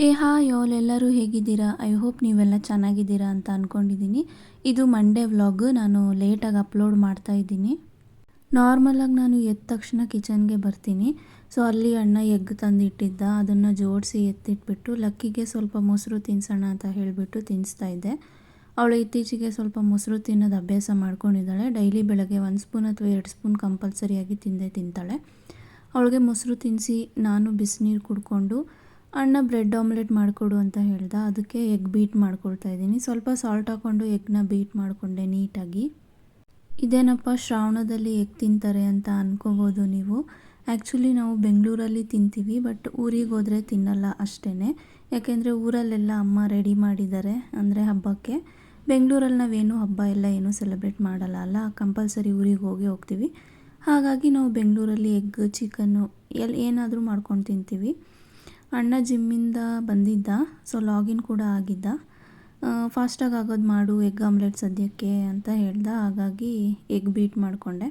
Hi all, ಎಲ್ಲರೂ ಹೇಗಿದ್ದೀರಾ? I hope ನೀವೆಲ್ಲ ಚೆನ್ನಾಗಿದ್ದೀರಾ ಅಂತ ಅಂದ್ಕೊಂಡಿದ್ದೀನಿ. ಇದು ಮಂಡೇ ವ್ಲಾಗ್. ನಾನು ಲೇಟಾಗಿ ಅಪ್ಲೋಡ್ ಮಾಡ್ತಾ ಇದ್ದೀನಿ. ನಾರ್ಮಲಾಗಿ ನಾನು ಎದ್ದ ತಕ್ಷಣ ಕಿಚನ್ಗೆ ಬರ್ತೀನಿ. ಸೊ ಅಲ್ಲಿ ಅಣ್ಣ ಎಗ್ ತಂದಿಟ್ಟಿದ್ದ, ಅದನ್ನು ಜೋಡಿಸಿ ಎತ್ತಿಟ್ಬಿಟ್ಟು ಲಕ್ಕಿಗೆ ಸ್ವಲ್ಪ ಮೊಸರು ತಿನ್ಸೋಣ ಅಂತ ಹೇಳಿಬಿಟ್ಟು ತಿನ್ನಿಸ್ತಾ ಇದ್ದೆ. ಅವಳು ಇತ್ತೀಚೆಗೆ ಸ್ವಲ್ಪ ಮೊಸರು ತಿನ್ನೋದು ಅಭ್ಯಾಸ ಮಾಡ್ಕೊಂಡಿದ್ದಾಳೆ. ಡೈಲಿ ಬೆಳಗ್ಗೆ 1 ಸ್ಪೂನ್ ಅಥವಾ 2 ಸ್ಪೂನ್ ಕಂಪಲ್ಸರಿಯಾಗಿ ತಿಂತಾಳೆ. ಅವಳಿಗೆ ಮೊಸರು ತಿನ್ನಿಸಿ ನಾನು ಬಿಸಿನೀರು ಕುಡ್ಕೊಂಡು, ಅಣ್ಣ ಬ್ರೆಡ್ ಆಮ್ಲೆಟ್ ಮಾಡಿಕೊಡು ಅಂತ ಹೇಳ್ದ. ಅದಕ್ಕೆ ಎಗ್ ಬೀಟ್ ಮಾಡ್ಕೊಳ್ತಾ ಇದ್ದೀನಿ. ಸ್ವಲ್ಪ ಸಾಲ್ಟ್ ಹಾಕ್ಕೊಂಡು ಎಗ್ನ ಬೀಟ್ ಮಾಡಿಕೊಂಡೆ ನೀಟಾಗಿ. ಇದೇನಪ್ಪ ಶ್ರಾವಣದಲ್ಲಿ ಎಗ್ ತಿಂತಾರೆ ಅಂತ ಅನ್ಕೋಬೋದು ನೀವು. ಆ್ಯಕ್ಚುಲಿ ನಾವು ಬೆಂಗಳೂರಲ್ಲಿ ತಿಂತೀವಿ, ಬಟ್ ಊರಿಗೆ ಹೋದರೆ ತಿನ್ನಲ್ಲ ಅಷ್ಟೇ. ಯಾಕೆಂದರೆ ಊರಲ್ಲೆಲ್ಲ ಅಮ್ಮ ರೆಡಿ ಮಾಡಿದ್ದಾರೆ ಅಂದರೆ ಹಬ್ಬಕ್ಕೆ. ಬೆಂಗಳೂರಲ್ಲಿ ನಾವೇನು ಹಬ್ಬ ಎಲ್ಲ ಏನೂ ಸೆಲೆಬ್ರೇಟ್ ಮಾಡಲ್ಲ ಅಲ್ಲ, ಕಂಪಲ್ಸರಿ ಊರಿಗೆ ಹೋಗ್ತೀವಿ. ಹಾಗಾಗಿ ನಾವು ಬೆಂಗಳೂರಲ್ಲಿ ಎಗ್ ಚಿಕನ್ನು ಏನಾದರೂ ಮಾಡ್ಕೊಂಡು ತಿಂತೀವಿ. ಅಣ್ಣ ಜಿಮ್ಮಿಂದ ಬಂದಿದ್ದ, ಸೊ ಲಾಗಿನ್ ಕೂಡ ಆಗಿದ್ದ. ಫಾಸ್ಟಾಗಿ ಆಗೋದು ಮಾಡು ಎಗ್ ಆಮ್ಲೆಟ್ ಸದ್ಯಕ್ಕೆ ಅಂತ ಹೇಳ್ದ. ಹಾಗಾಗಿ ಎಗ್ ಬೀಟ್ ಮಾಡಿಕೊಂಡೆ.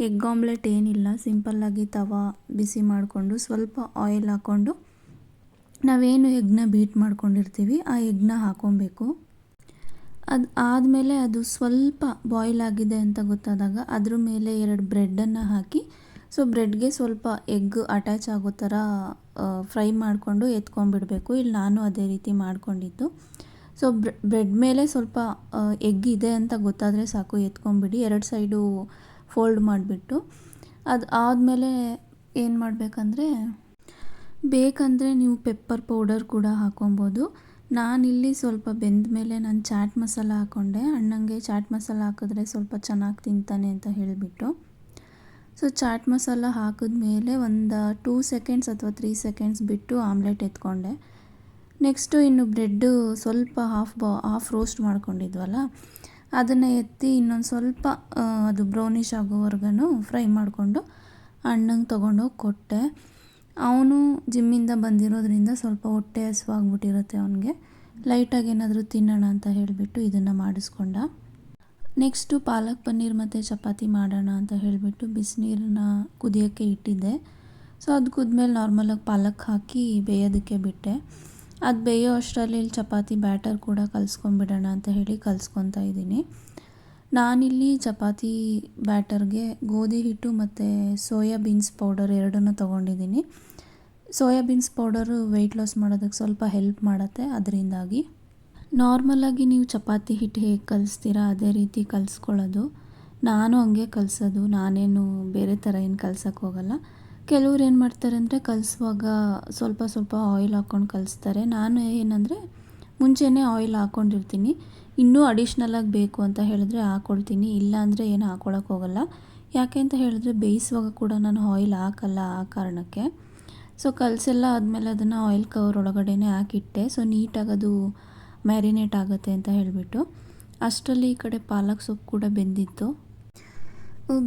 ಎಗ್ ಆಮ್ಲೆಟ್ ಏನಿಲ್ಲ, ಸಿಂಪಲ್ಲಾಗಿ ತವಾ ಬಿಸಿ ಮಾಡಿಕೊಂಡು ಸ್ವಲ್ಪ ಆಯಿಲ್ ಹಾಕ್ಕೊಂಡು ನಾವೇನು ಎಗ್ನ ಬೀಟ್ ಮಾಡ್ಕೊಂಡಿರ್ತೀವಿ ಆ ಎಗ್ನ ಹಾಕ್ಕೊಬೇಕು. ಅದು ಆದಮೇಲೆ ಅದು ಸ್ವಲ್ಪ ಬಾಯ್ಲ್ ಆಗಿದೆ ಅಂತ ಗೊತ್ತಾದಾಗ ಅದ್ರ ಮೇಲೆ 2 ಬ್ರೆಡ್ಡನ್ನು ಹಾಕಿ, ಸೊ ಬ್ರೆಡ್ಗೆ ಸ್ವಲ್ಪ ಎಗ್ ಅಟ್ಯಾಚ್ ಆಗೋ ಥರ ಫ್ರೈ ಮಾಡಿಕೊಂಡು ಎತ್ಕೊಂಡ್ಬಿಡಬೇಕು. ಇಲ್ಲಿ ನಾನು ಅದೇ ರೀತಿ ಮಾಡ್ಕೊಂಡಿದ್ದು. ಸೊ ಬ್ರೆಡ್ ಮೇಲೆ ಸ್ವಲ್ಪ ಎಗ್ ಇದೆ ಅಂತ ಗೊತ್ತಾದರೆ ಸಾಕು, ಎತ್ಕೊಂಡ್ಬಿಡಿ. 2 ಸೈಡು ಫೋಲ್ಡ್ ಮಾಡಿಬಿಟ್ಟು ಅದು ಆದಮೇಲೆ ಏನು ಮಾಡಬೇಕಂದ್ರೆ, ಬೇಕಂದರೆ ನೀವು ಪೆಪ್ಪರ್ ಪೌಡರ್ ಕೂಡ ಹಾಕ್ಕೊಬೋದು. ನಾನಿಲ್ಲಿ ಸ್ವಲ್ಪ ಬೆಂದ ಮೇಲೆ ನಾನು ಚಾಟ್ ಮಸಾಲ ಹಾಕ್ಕೊಂಡೆ. ಅಣ್ಣಂಗೆ ಚಾಟ್ ಮಸಾಲ ಹಾಕಿದ್ರೆ ಸ್ವಲ್ಪ ಚೆನ್ನಾಗಿ ತಿಂತಾನೆ ಅಂತ ಹೇಳಿಬಿಟ್ಟು. ಸೊ ಚಾಟ್ ಮಸಾಲ ಹಾಕಿದ್ಮೇಲೆ ಒಂದು 2 ಸೆಕೆಂಡ್ಸ್ ಅಥವಾ 3 ಸೆಕೆಂಡ್ಸ್ ಬಿಟ್ಟು ಆಮ್ಲೆಟ್ ಎತ್ಕೊಂಡೆ. ನೆಕ್ಸ್ಟು ಇನ್ನು ಬ್ರೆಡ್ಡು ಸ್ವಲ್ಪ ಹಾಫ್ ರೋಸ್ಟ್ ಮಾಡ್ಕೊಂಡಿದ್ವಲ್ಲ, ಅದನ್ನು ಎತ್ತಿ ಇನ್ನೊಂದು ಸ್ವಲ್ಪ ಅದು ಬ್ರೌನಿಷ್ ಆಗೋವರೆಗೂ ಫ್ರೈ ಮಾಡಿಕೊಂಡು ಅಣ್ಣಂಗೆ ತೊಗೊಂಡೋಗಿ ಕೊಟ್ಟೆ. ಅವನು ಜಿಮ್ಮಿಂದ ಬಂದಿರೋದ್ರಿಂದ ಸ್ವಲ್ಪ ಹೊಟ್ಟೆ ಹಸಿವಾಗ್ಬಿಟ್ಟಿರುತ್ತೆ ಅವನಿಗೆ. ಲೈಟಾಗಿ ಏನಾದರೂ ತಿನ್ನೋಣ ಅಂತ ಹೇಳಿಬಿಟ್ಟು ಇದನ್ನು ಮಾಡಿಸ್ಕೊಂಡ. ನೆಕ್ಸ್ಟು ಪಾಲಕ್ ಪನ್ನೀರ್ ಮತ್ತು ಚಪಾತಿ ಮಾಡೋಣ ಅಂತ ಹೇಳಿಬಿಟ್ಟು ಬಿಸಿನೀರನ್ನ ಕುದಿಯೋಕ್ಕೆ ಇಟ್ಟಿದ್ದೆ. ಸೊ ಅದು ಕುದ್ಮೇಲೆ ನಾರ್ಮಲಾಗಿ ಪಾಲಕ್ ಹಾಕಿ ಬೇಯೋದಕ್ಕೆ ಬಿಟ್ಟೆ. ಅದು ಬೇಯೋ ಅಷ್ಟರಲ್ಲಿ ಇಲ್ಲಿ ಚಪಾತಿ ಬ್ಯಾಟರ್ ಕೂಡ ಕಲಿಸ್ಕೊಂಬಿಡೋಣ ಅಂತ ಹೇಳಿ ಕಲಿಸ್ಕೊತಾ ಇದ್ದೀನಿ. ನಾನಿಲ್ಲಿ ಚಪಾತಿ ಬ್ಯಾಟರ್ಗೆ ಗೋಧಿ ಹಿಟ್ಟು ಮತ್ತು ಸೋಯಾಬೀನ್ಸ್ ಪೌಡರ್ ಎರಡನ್ನೂ ತೊಗೊಂಡಿದ್ದೀನಿ. ಸೋಯಾಬೀನ್ಸ್ ಪೌಡರು ವೆಯ್ಟ್ ಲಾಸ್ ಮಾಡೋದಕ್ಕೆ ಸ್ವಲ್ಪ ಹೆಲ್ಪ್ ಮಾಡುತ್ತೆ. ಅದರಿಂದಾಗಿ ನಾರ್ಮಲಾಗಿ ನೀವು ಚಪಾತಿ ಹಿಟ್ಟು ಹೇಗೆ ಕಲಿಸ್ತೀರಾ ಅದೇ ರೀತಿ ಕಲಿಸ್ಕೊಳ್ಳೋದು. ನಾನು ಹಂಗೆ ಕಲಿಸೋದು, ನಾನೇನು ಬೇರೆ ಥರ ಏನು ಕಲ್ಸೋಕ್ಕೆ ಹೋಗಲ್ಲ. ಕೆಲವ್ರು ಏನು ಮಾಡ್ತಾರೆ ಅಂದರೆ ಕಲಿಸುವಾಗ ಸ್ವಲ್ಪ ಸ್ವಲ್ಪ ಆಯಿಲ್ ಹಾಕ್ಕೊಂಡು ಕಲಿಸ್ತಾರೆ. ನಾನು ಏನಂದರೆ ಮುಂಚೆನೇ ಆಯಿಲ್ ಹಾಕ್ಕೊಂಡಿರ್ತೀನಿ. ಇನ್ನೂ ಅಡಿಷ್ನಲಾಗಿ ಬೇಕು ಅಂತ ಹೇಳಿದ್ರೆ ಹಾಕ್ಕೊಳ್ತೀನಿ, ಇಲ್ಲ ಅಂದರೆ ಏನು ಹಾಕ್ಕೊಳಕ್ಕೆ ಹೋಗಲ್ಲ. ಯಾಕೆ ಅಂತ ಹೇಳಿದ್ರೆ ಬೇಯಿಸುವಾಗ ಕೂಡ ನಾನು ಆಯಿಲ್ ಹಾಕಲ್ಲ ಆ ಕಾರಣಕ್ಕೆ. ಸೊ ಕಲಸೆಲ್ಲ ಆದಮೇಲೆ ಅದನ್ನು ಆಯಿಲ್ ಕವರ್ ಒಳಗಡೆನೇ ಹಾಕಿಟ್ಟೆ. ಸೊ ನೀಟಾಗಿ ಅದು ಮ್ಯಾರಿನೇಟ್ ಆಗುತ್ತೆ ಅಂತ ಹೇಳಿಬಿಟ್ಟು. ಅಷ್ಟರಲ್ಲಿ ಈ ಕಡೆ ಪಾಲಕ್ ಸೊಪ್ಪು ಕೂಡ ಬೆಂದಿತ್ತು.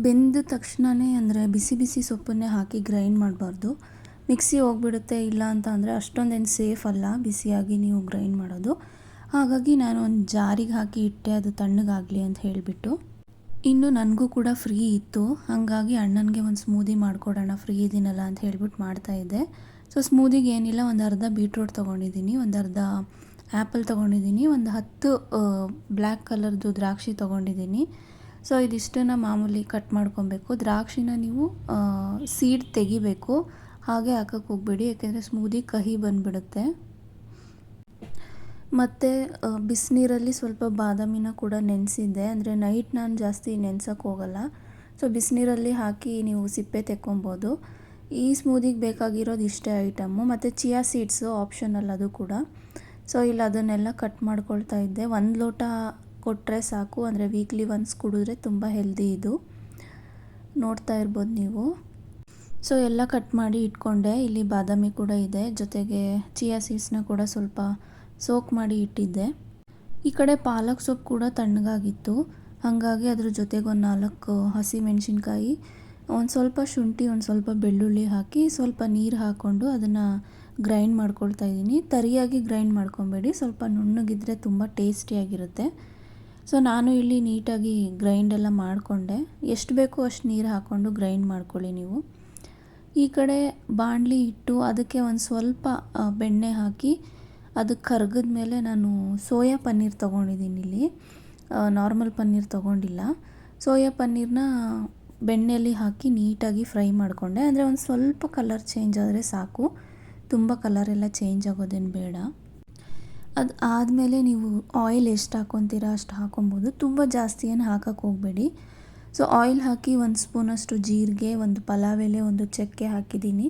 ಬೆಂದ ತಕ್ಷಣವೇ ಅಂದರೆ ಬಿಸಿ ಬಿಸಿ ಸೊಪ್ಪನ್ನೇ ಹಾಕಿ ಗ್ರೈಂಡ್ ಮಾಡಬಾರ್ದು, ಮಿಕ್ಸಿ ಹೋಗ್ಬಿಡುತ್ತೆ. ಇಲ್ಲ ಅಂತ ಅಂದರೆ ಅಷ್ಟೊಂದೇನು ಸೇಫ್ ಅಲ್ಲ ಬಿಸಿಯಾಗಿ ನೀವು ಗ್ರೈಂಡ್ ಮಾಡೋದು. ಹಾಗಾಗಿ ನಾನು ಒಂದು ಜಾರಿಗೆ ಹಾಕಿ ಇಟ್ಟೆ, ಅದು ತಣ್ಣಗಾಗಲಿ ಅಂತ ಹೇಳಿಬಿಟ್ಟು. ಇನ್ನು ನನಗೂ ಕೂಡ ಫ್ರೀ ಇತ್ತು, ಹಾಗಾಗಿ ಅಣ್ಣನಿಗೆ ಒಂದು ಸ್ಮೂದಿ ಮಾಡಿಕೊಡೋಣ, ಫ್ರೀ ಇದ್ದೀನಲ್ಲ ಅಂತ ಹೇಳ್ಬಿಟ್ಟು ಮಾಡ್ತಾಯಿದ್ದೆ. ಸೊ ಸ್ಮೂದಿಗೆ ಏನಿಲ್ಲ, ಒಂದು ಅರ್ಧ ಬೀಟ್ರೋಟ್ ತೊಗೊಂಡಿದ್ದೀನಿ, ಒಂದು ಅರ್ಧ ಆ್ಯಪಲ್ ತೊಗೊಂಡಿದ್ದೀನಿ, ಒಂದು 10 ಬ್ಲ್ಯಾಕ್ ಕಲರ್ದು ದ್ರಾಕ್ಷಿ ತೊಗೊಂಡಿದ್ದೀನಿ. ಸೊ ಇದಿಷ್ಟನ್ನು ಮಾಮೂಲಿ ಕಟ್ ಮಾಡ್ಕೊಬೇಕು. ದ್ರಾಕ್ಷಿನ ನೀವು ಸೀಡ್ ತೆಗಿಬೇಕು, ಹಾಗೆ ಹಾಕಕ್ಕೆ ಹೋಗಬೇಡಿ, ಯಾಕೆಂದರೆ ಸ್ಮೂದಿ ಕಹಿ ಬಂದುಬಿಡುತ್ತೆ. ಮತ್ತು ಬಿಸಿನೀರಲ್ಲಿ ಸ್ವಲ್ಪ ಬಾದಾಮಿನ ಕೂಡ ನೆನೆಸಿದ್ದೆ, ಅಂದರೆ ನೈಟ್ ನಾನು ಜಾಸ್ತಿ ನೆನೆಸೋಕ್ಕೆ ಹೋಗಲ್ಲ. ಸೊ ಬಿಸಿನೀರಲ್ಲಿ ಹಾಕಿ ನೀವು ಸಿಪ್ಪೆ ತೆಕ್ಕೊಬೋದು. ಈ ಸ್ಮೂದಿಗೆ ಬೇಕಾಗಿರೋದು ಇಷ್ಟೇ ಐಟಮ್ಮು. ಮತ್ತು ಚಿಯಾ ಸೀಡ್ಸು ಆಪ್ಷನಲ್ ಅದು ಕೂಡ. ಸೊ ಇಲ್ಲಿ ಅದನ್ನೆಲ್ಲ ಕಟ್ ಮಾಡ್ಕೊಳ್ತಾ ಇದ್ದೆ. 1 ಲೋಟ ಕೊಟ್ಟರೆ ಸಾಕು, ಅಂದರೆ ವೀಕ್ಲಿ ಒನ್ಸ್ ಕುಡಿದ್ರೆ ತುಂಬ ಹೆಲ್ದಿ ಇದು, ನೋಡ್ತಾ ಇರ್ಬೋದು ನೀವು. ಸೊ ಎಲ್ಲ ಕಟ್ ಮಾಡಿ ಇಟ್ಕೊಂಡೆ. ಇಲ್ಲಿ ಬಾದಾಮಿ ಕೂಡ ಇದೆ, ಜೊತೆಗೆ ಚಿಯಾ ಸೀಡ್ಸ್ನ ಕೂಡ ಸ್ವಲ್ಪ ಸೋಕ್ ಮಾಡಿ ಇಟ್ಟಿದ್ದೆ. ಈ ಕಡೆ ಪಾಲಕ್ ಸೊಪ್ಪು ಕೂಡ ತಣ್ಣಗಾಗಿತ್ತು, ಹಾಗಾಗಿ ಅದ್ರ ಜೊತೆಗೆ ಒಂದು 4 ಹಸಿ ಮೆಣಸಿನ್ಕಾಯಿ, ಒಂದು ಸ್ವಲ್ಪ ಶುಂಠಿ, ಒಂದು ಸ್ವಲ್ಪ ಬೆಳ್ಳುಳ್ಳಿ ಹಾಕಿ ಸ್ವಲ್ಪ ನೀರು ಹಾಕ್ಕೊಂಡು ಅದನ್ನು ಗ್ರೈಂಡ್ ಮಾಡ್ಕೊಳ್ತಾ ಇದ್ದೀನಿ. ತರಿಯಾಗಿ ಗ್ರೈಂಡ್ ಮಾಡ್ಕೊಬೇಡಿ, ಸ್ವಲ್ಪ ನುಣ್ಣಗಿದ್ರೆ ತುಂಬ ಟೇಸ್ಟಿಯಾಗಿರುತ್ತೆ. ಸೊ ನಾನು ಇಲ್ಲಿ ನೀಟಾಗಿ ಗ್ರೈಂಡೆಲ್ಲ ಮಾಡಿಕೊಂಡೆ. ಎಷ್ಟು ಬೇಕೋ ಅಷ್ಟು ನೀರು ಹಾಕ್ಕೊಂಡು ಗ್ರೈಂಡ್ ಮಾಡ್ಕೊಳ್ಳಿ ನೀವು. ಈ ಕಡೆ ಬಾಣಲಿ ಇಟ್ಟು ಅದಕ್ಕೆ ಒಂದು ಸ್ವಲ್ಪ ಬೆಣ್ಣೆ ಹಾಕಿ ಅದಕ್ಕೆ ಕರ್ಗದ ಮೇಲೆ ನಾನು ಸೋಯಾ ಪನ್ನೀರ್ ತೊಗೊಂಡಿದ್ದೀನಿ ಇಲ್ಲಿ. ನಾರ್ಮಲ್ ಪನ್ನೀರ್ ತೊಗೊಂಡಿಲ್ಲ. ಸೋಯಾ ಪನ್ನೀರನ್ನ ಬೆಣ್ಣೆಯಲ್ಲಿ ಹಾಕಿ ನೀಟಾಗಿ ಫ್ರೈ ಮಾಡಿಕೊಂಡೆ. ಅಂದರೆ ಒಂದು ಸ್ವಲ್ಪ ಕಲರ್ ಚೇಂಜ್ ಆದರೆ ಸಾಕು, ತುಂಬ ಕಲರೆಲ್ಲ ಚೇಂಜ್ ಆಗೋದೇನು ಬೇಡ. ಅದು ಆದಮೇಲೆ ನೀವು ಆಯಿಲ್ ಎಷ್ಟು ಹಾಕ್ಕೊತೀರಾ ಅಷ್ಟು ಹಾಕೊಬೋದು. ತುಂಬ ಜಾಸ್ತಿ ಏನು ಹಾಕಕ್ಕೆ ಹೋಗಬೇಡಿ. ಸೊ ಆಯಿಲ್ ಹಾಕಿ ಒಂದು ಸ್ಪೂನಷ್ಟು ಜೀರಿಗೆ, ಒಂದು ಪಲಾವ್ ಎಲೆ, ಒಂದು ಚಕ್ಕೆ ಹಾಕಿದ್ದೀನಿ.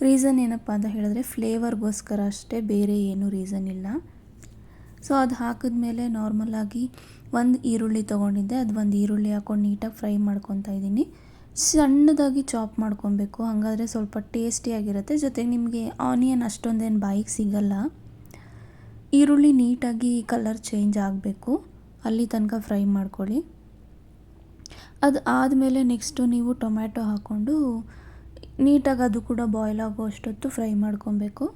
ರೀಸನ್ ಏನಪ್ಪ ಅಂತ ಹೇಳಿದ್ರೆ ಫ್ಲೇವರ್ಗೋಸ್ಕರ ಅಷ್ಟೇ, ಬೇರೆ ಏನೂ ರೀಸನ್ ಇಲ್ಲ. ಸೊ ಅದು ಹಾಕಿದ್ಮೇಲೆ ನಾರ್ಮಲಾಗಿ ಒಂದು ಈರುಳ್ಳಿ ತೊಗೊಂಡಿದ್ದೆ, ಅದು ಒಂದು ಈರುಳ್ಳಿ ಹಾಕ್ಕೊಂಡು ನೀಟಾಗಿ ಫ್ರೈ ಮಾಡ್ಕೊತಾ ಇದ್ದೀನಿ. ಸಣ್ಣದಾಗಿ ಚಾಪ್ ಮಾಡ್ಕೊಬೇಕು, ಹಾಗಾದರೆ ಸ್ವಲ್ಪ ಟೇಸ್ಟಿಯಾಗಿರುತ್ತೆ. ಜೊತೆಗೆ ನಿಮಗೆ ಆನಿಯನ್ ಅಷ್ಟೊಂದೇನು ಬಾಯಿಗೆ ಸಿಗಲ್ಲ. ಈರುಳ್ಳಿ ನೀಟಾಗಿ ಕಲರ್ ಚೇಂಜ್ ಆಗಬೇಕು, ಅಲ್ಲಿ ತನಕ ಫ್ರೈ ಮಾಡ್ಕೊಳ್ಳಿ. ಅದು ಆದಮೇಲೆ ನೆಕ್ಸ್ಟು ನೀವು ಟೊಮ್ಯಾಟೊ ಹಾಕ್ಕೊಂಡು ನೀಟಾಗಿ ಅದು ಕೂಡ ಬಾಯ್ಲ್ ಆಗೋ ಅಷ್ಟೊತ್ತು ಫ್ರೈ ಮಾಡ್ಕೊಬೇಕು.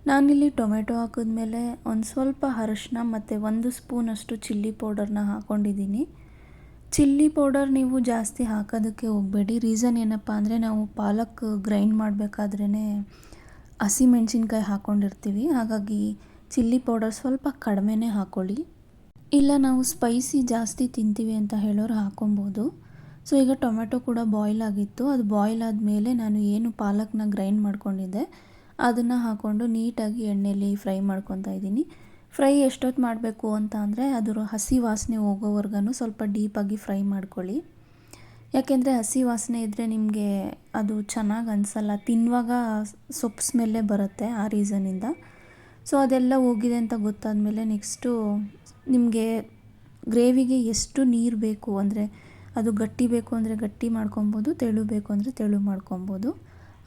ನಾನಿಲ್ಲಿ ಟೊಮೆಟೊ ಹಾಕಿದ್ಮೇಲೆ ಒಂದು ಸ್ವಲ್ಪ ಅರಶಿನ ಮತ್ತು 1 ಸ್ಪೂನಷ್ಟು ಚಿಲ್ಲಿ ಪೌಡರ್ನ ಹಾಕ್ಕೊಂಡಿದ್ದೀನಿ. ಚಿಲ್ಲಿ ಪೌಡರ್ ನೀವು ಜಾಸ್ತಿ ಹಾಕೋದಕ್ಕೆ ಹೋಗಬೇಡಿ. ರೀಸನ್ ಏನಪ್ಪ ಅಂದರೆ ನಾವು ಪಾಲಕ್ ಗ್ರೈಂಡ್ ಮಾಡಬೇಕಾದ್ರೇ ಹಸಿಮೆಣ್ಸಿನ್ಕಾಯಿ ಹಾಕ್ಕೊಂಡಿರ್ತೀವಿ, ಹಾಗಾಗಿ ಚಿಲ್ಲಿ ಪೌಡರ್ ಸ್ವಲ್ಪ ಕಡಿಮೆನೇ ಹಾಕ್ಕೊಳ್ಳಿ. ಇಲ್ಲ ನಾವು ಸ್ಪೈಸಿ ಜಾಸ್ತಿ ತಿಂತೀವಿ ಅಂತ ಹೇಳೋರು ಹಾಕ್ಕೊಬೋದು. ಸೊ ಈಗ ಟೊಮೆಟೊ ಕೂಡ ಬಾಯ್ಲ್ ಆಗಿತ್ತು. ಅದು ಬಾಯ್ಲ್ ಆದಮೇಲೆ ನಾನು ಏನು ಪಾಲಕ್ನ ಗ್ರೈಂಡ್ ಮಾಡ್ಕೊಂಡಿದ್ದೆ ಅದನ್ನು ಹಾಕ್ಕೊಂಡು ನೀಟಾಗಿ ಎಣ್ಣೆಯಲ್ಲಿ ಫ್ರೈ ಮಾಡ್ಕೊತಾ ಇದ್ದೀನಿ. ಫ್ರೈ ಎಷ್ಟೊತ್ತು ಮಾಡಬೇಕು ಅಂತ ಅಂದರೆ ಅದರ ಹಸಿ ವಾಸನೆ ಹೋಗೋವರೆಗೂ ಸ್ವಲ್ಪ ಡೀಪಾಗಿ ಫ್ರೈ ಮಾಡ್ಕೊಳ್ಳಿ. ಯಾಕೆಂದರೆ ಹಸಿ ವಾಸನೆ ಇದ್ದರೆ ನಿಮಗೆ ಅದು ಚೆನ್ನಾಗಿ ಅನಿಸಲ್ಲ, ತಿನ್ನುವಾಗ ಸೊಪ್ಪು ಸ್ಮೆಲ್ಲೇ ಬರುತ್ತೆ, ಆ ರೀಸನಿಂದ. ಸೊ ಅದೆಲ್ಲ ಹೋಗಿದೆ ಅಂತ ಗೊತ್ತಾದಮೇಲೆ ನೆಕ್ಸ್ಟು ನಿಮಗೆ ಗ್ರೇವಿಗೆ ಎಷ್ಟು ನೀರು ಬೇಕು, ಅಂದರೆ ಅದು ಗಟ್ಟಿ ಬೇಕು ಅಂದರೆ ಗಟ್ಟಿ ಮಾಡ್ಕೊಬೋದು, ತೆಳು ಬೇಕು ಅಂದರೆ ತೆಳು ಮಾಡ್ಕೊಬೋದು.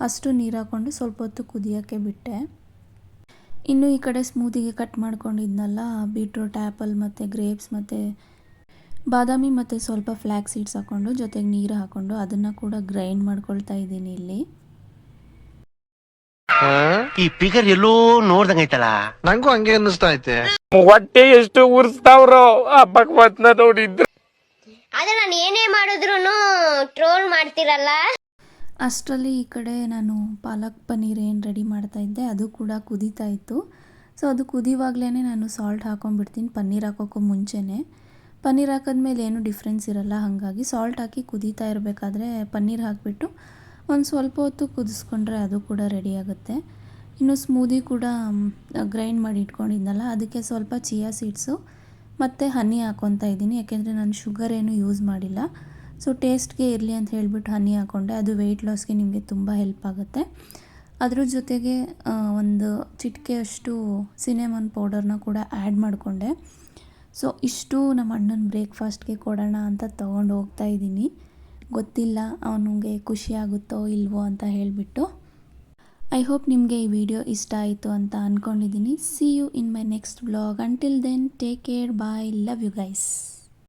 ಅಷ್ಟು ನೀರು ಹಾಕ್ಕೊಂಡು ಸ್ವಲ್ಪ ಹೊತ್ತು ಕುದಿಯೋಕ್ಕೆ ಬಿಟ್ಟೆ. ಇನ್ನು ಈ ಕಡೆ ಸ್ಮೂತಿಗೆ ಕಟ್ ಮಾಡ್ಕೊಂಡಿದ್ನಲ್ಲ ಬೀಟ್ರೂಟ್, ಆ್ಯಪಲ್ ಮತ್ತು ಗ್ರೇಪ್ಸ್ ಮತ್ತು ಬಾದಾಮಿ ಮತ್ತು ಸ್ವಲ್ಪ ಫ್ಲ್ಯಾಕ್ಸ್ ಸೀಡ್ಸ್ ಹಾಕ್ಕೊಂಡು ಜೊತೆಗೆ ನೀರು ಹಾಕ್ಕೊಂಡು ಅದನ್ನು ಕೂಡ ಗ್ರೈಂಡ್ ಮಾಡ್ಕೊಳ್ತಾ ಇದ್ದೀನಿ ಇಲ್ಲಿ. ಈ ಫಿಗರ್ ಎಲ್ಲೋ ನೋಡ್ದಂಗೈತಲ್ಲ, ನಂಗೂ ಹಂಗೆ ಅನ್ನಿಸ್ತಾ ಐತೆ. ಹೊಟ್ಟೆ ಎಷ್ಟು ಉರ್ಸ್ತಾವ್ರೋ ಆ ಭಗವತ್ನ ನೋಡಿದ್ರು. ಆದ್ರೆ ನಾನು ಏನೇ ಮಾಡಿದ್ರು ಟ್ರೋಲ್ ಮಾಡ್ತಿರಲ್ಲ. ಅಷ್ಟರಲ್ಲಿ ಈ ಕಡೆ ನಾನು ಪಾಲಕ್ ಪನ್ನೀರ್ ಏನು ರೆಡಿ ಮಾಡ್ತಾಯಿದ್ದೆ ಅದು ಕೂಡ ಕುದೀತಾ ಇತ್ತು. ಸೊ ಅದು ಕುದಿವಾಗಲೇ ನಾನು ಸಾಲ್ಟ್ ಹಾಕ್ಕೊಂಡ್ಬಿಡ್ತೀನಿ, ಪನ್ನೀರ್ ಹಾಕೋಕ್ಕೂ ಮುಂಚೆನೇ. ಪನ್ನೀರ್ ಹಾಕಿದ್ಮೇಲೆ ಏನೂ ಡಿಫ್ರೆನ್ಸ್ ಇರಲ್ಲ, ಹಾಗಾಗಿ ಸಾಲ್ಟ್ ಹಾಕಿ ಕುದೀತಾ ಇರಬೇಕಾದ್ರೆ ಪನ್ನೀರ್ ಹಾಕಿಬಿಟ್ಟು ಒಂದು ಸ್ವಲ್ಪ ಹೊತ್ತು ಕುದಿಸ್ಕೊಂಡ್ರೆ ಅದು ಕೂಡ ರೆಡಿ ಆಗುತ್ತೆ. ಇನ್ನು ಸ್ಮೂದಿ ಕೂಡ ಗ್ರೈಂಡ್ ಮಾಡಿ ಇಟ್ಕೊಂಡಿದ್ನಲ್ಲ ಅದಕ್ಕೆ ಸ್ವಲ್ಪ ಚಿಯಾ ಸೀಡ್ಸು ಮತ್ತು ಹನಿ ಹಾಕ್ಕೊತಾ ಇದ್ದೀನಿ. ಯಾಕೆಂದರೆ ನಾನು ಶುಗರ್ ಏನೂ ಯೂಸ್ ಮಾಡಿಲ್ಲ. ಸೊ ಟೇಸ್ಟ್ಗೆ ಇರಲಿ ಅಂತ ಹೇಳಿಬಿಟ್ಟು ಹನಿ ಹಾಕ್ಕೊಂಡೆ. ಅದು ವೆಯ್ಟ್ ಲಾಸ್ಗೆ ನಿಮಗೆ ತುಂಬ ಹೆಲ್ಪ್ ಆಗುತ್ತೆ. ಅದ್ರ ಜೊತೆಗೆ ಒಂದು ಚಿಟಿಕೆಯಷ್ಟು ಸಿನೆಮನ್ ಪೌಡರ್ನ ಕೂಡ ಆ್ಯಡ್ ಮಾಡಿಕೊಂಡೆ. ಸೊ ಇಷ್ಟು ನಮ್ಮ ಅಣ್ಣನ ಬ್ರೇಕ್ಫಾಸ್ಟ್ಗೆ ಕೊಡೋಣ ಅಂತ ತೊಗೊಂಡು ಹೋಗ್ತಾ ಇದ್ದೀನಿ. ಗೊತ್ತಿಲ್ಲ ಅವನಿಗೆ ಖುಷಿ ಆಗುತ್ತೋ ಇಲ್ವೋ ಅಂತ ಹೇಳಿಬಿಟ್ಟು. ಐ ಹೋಪ್ ನಿಮಗೆ ಈ ವಿಡಿಯೋ ಇಷ್ಟ ಆಯಿತು ಅಂತ ಅಂದ್ಕೊಂಡಿದ್ದೀನಿ. See you in my next vlog. Until then take care, bye, love you guys.